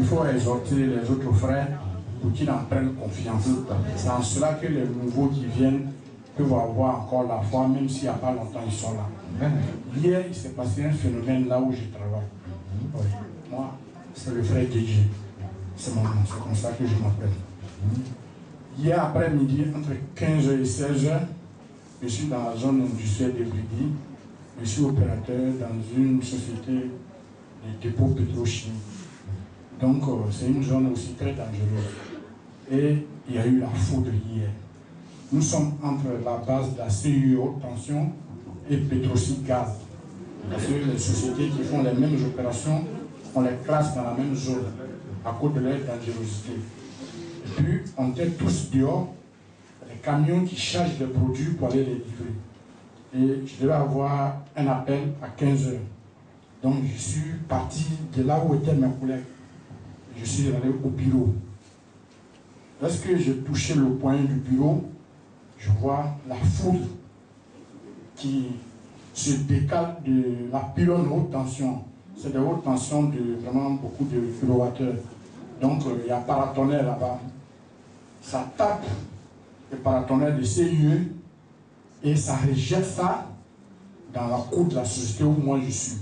faut exhorter les autres frères pour qu'ils en prennent confiance. C'est en cela que les nouveaux qui viennent peuvent avoir encore la foi, même s'il n'y a pas longtemps, ils sont là. Hier, il s'est passé un phénomène là où je travaille. Oui. Moi, c'est le frère DJ. C'est mon nom, c'est comme ça que je m'appelle. Hier après-midi, entre 15h et 16h, je suis dans la zone industrielle de Brigui. Je suis opérateur dans une société de dépôt pétrochimique. Donc, c'est une zone aussi très dangereuse. Et il y a eu la foudre hier. Nous sommes entre la base de la CIE haute tension et Petrosi Gaz. Parce que les sociétés qui font les mêmes opérations, on les classe dans la même zone à cause de leur dangerosité. Et puis, on était tous dehors, les camions qui chargent les produits pour aller les livrer. Et je devais avoir un appel à 15h. Donc, je suis parti de là où étaient mes collègues. Je suis allé au bureau. Lorsque j'ai touché le point du bureau, je vois la foudre qui se décale de la pylône haute tension. C'est de haute tension de vraiment beaucoup de kilowattheures. Donc, il y a un paratonnerre là-bas. Ça tape le paratonnerre de CIE et ça rejette ça dans la cour de la société où moi je suis.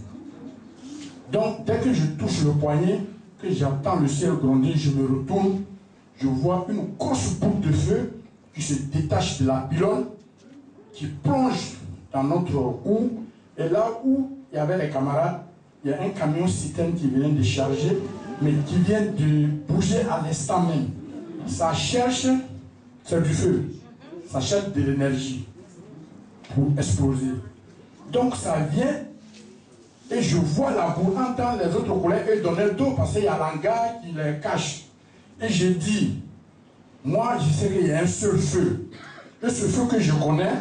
Donc, dès que je touche le poignet, que j'entends le ciel grondir, je me retourne, je vois une grosse boule de feu qui se détache de la pylône, qui plonge dans notre cour, et là où il y avait les camarades, il y a un camion citerne qui vient de charger, mais qui vient de bouger à l'instant même. Ça cherche, c'est du feu, ça cherche de l'énergie pour exploser. Donc ça vient, et je vois la boule, entendre les autres collègues et donner d'eau parce qu'il y a l'hangar qui les cache. Et je dis, moi je sais qu'il y a un seul feu. Et ce feu que je connais,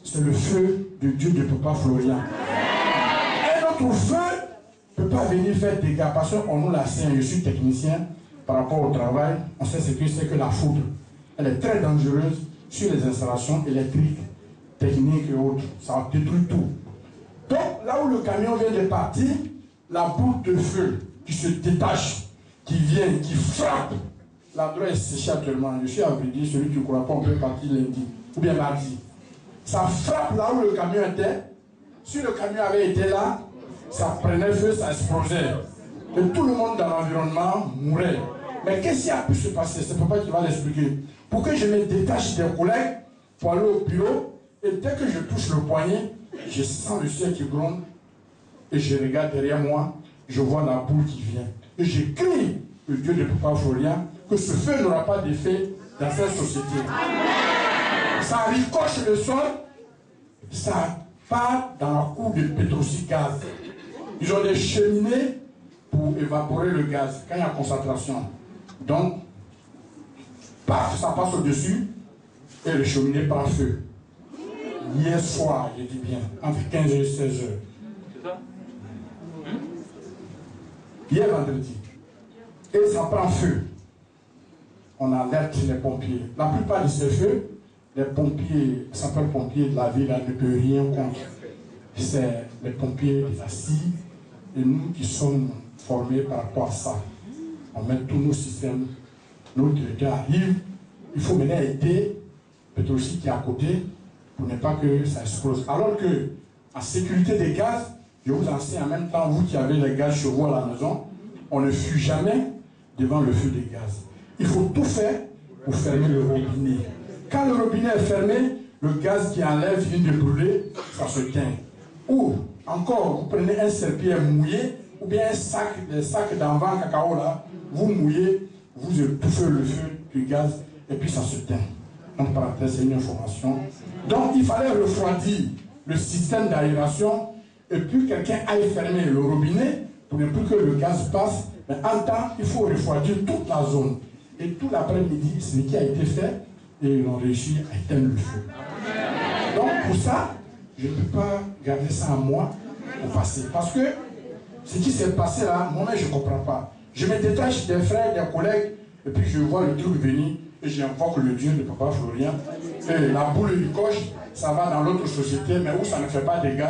c'est le feu de Dieu de Papa Florian. Un autre feu ne peut pas venir faire des dégâts parce qu'on nous l'a sait, je suis technicien par rapport au travail, on sait ce que c'est que la foudre. Elle est très dangereuse sur les installations électriques, techniques et autres. Ça détruit tout. Donc, là où le camion vient de partir, la boule de feu qui se détache, qui vient, qui frappe. L'endroit est séché actuellement. Je suis à Brigui, celui qui ne croit pas, on peut partir lundi ou bien mardi. Ça frappe là où le camion était. Si le camion avait été là, ça prenait feu, ça explosait. Et tout le monde dans l'environnement mourait. Mais qu'est-ce qui a pu se passer? C'est papa qui va l'expliquer. Pour que je me détache des collègues, pour aller au bureau, et dès que je touche le poignet, je sens le ciel qui gronde, et je regarde derrière moi, je vois la boule qui vient. Et je crie, le Dieu de Papa Florian, que ce feu n'aura pas d'effet dans cette société. Ça ricoche le sol, ça part dans la cour de Petrosi Gaz. Ils ont des cheminées pour évaporer le gaz quand il y a concentration. Donc, paf, ça passe au-dessus et le cheminée prend feu. Hier soir, je dis bien, entre 15h et 16h. C'est ça? Hier vendredi. Et ça prend feu. On alerte les pompiers. La plupart de ces feux, les pompiers, sapeurs-pompiers de la ville ne peuvent rien contre. C'est les pompiers de la CIE et nous qui sommes formés par rapport à ça. On met tous nos systèmes. Nos directeurs arrivent. Il faut maintenant aider Petrosi qui est à côté pour ne pas que ça explose. Alors que, en sécurité des gaz, je vous enseigne en même temps, vous qui avez les gaz chez vous à la maison, on ne fuit jamais devant le feu des gaz. Il faut tout faire pour fermer le robinet. Quand le robinet est fermé, le gaz qui enlève vient de brûler, ça se teint. Ou encore, vous prenez un serpillier mouillé, ou bien un sac, des sacs d'envant cacao là, vous mouillez, vous étouffez le feu du gaz, et puis ça se teint. Entre parenthèses, c'est une information. Donc il fallait refroidir le système d'aération, et puis quelqu'un aille fermer le robinet pour ne plus que le gaz passe. Mais en temps, il faut refroidir toute la zone. Et tout l'après-midi, c'est ce qui a été fait, et ils ont réussi à éteindre le feu. Donc pour ça, je ne peux pas garder ça à moi au passé. Parce que ce qui s'est passé là, moi-même je ne comprends pas. Je me détache des frères, des collègues, et puis je vois le truc venir, et j'invoque le Dieu de Papa Florian. Et la boule du coche, ça va dans l'autre société, mais où ça ne fait pas de dégâts.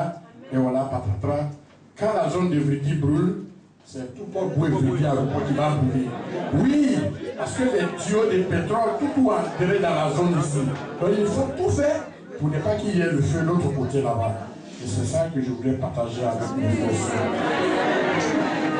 Et voilà, patatras. Quand la zone de Vridi brûle, c'est tout pour brûler à repos qui va brûler. Oui, parce que les tuyaux de pétrole, tout entrer dans la zone ici. Donc il faut tout faire pour ne pas qu'il y ait le feu de l'autre côté là-bas. Et c'est ça que je voulais partager avec mes frères.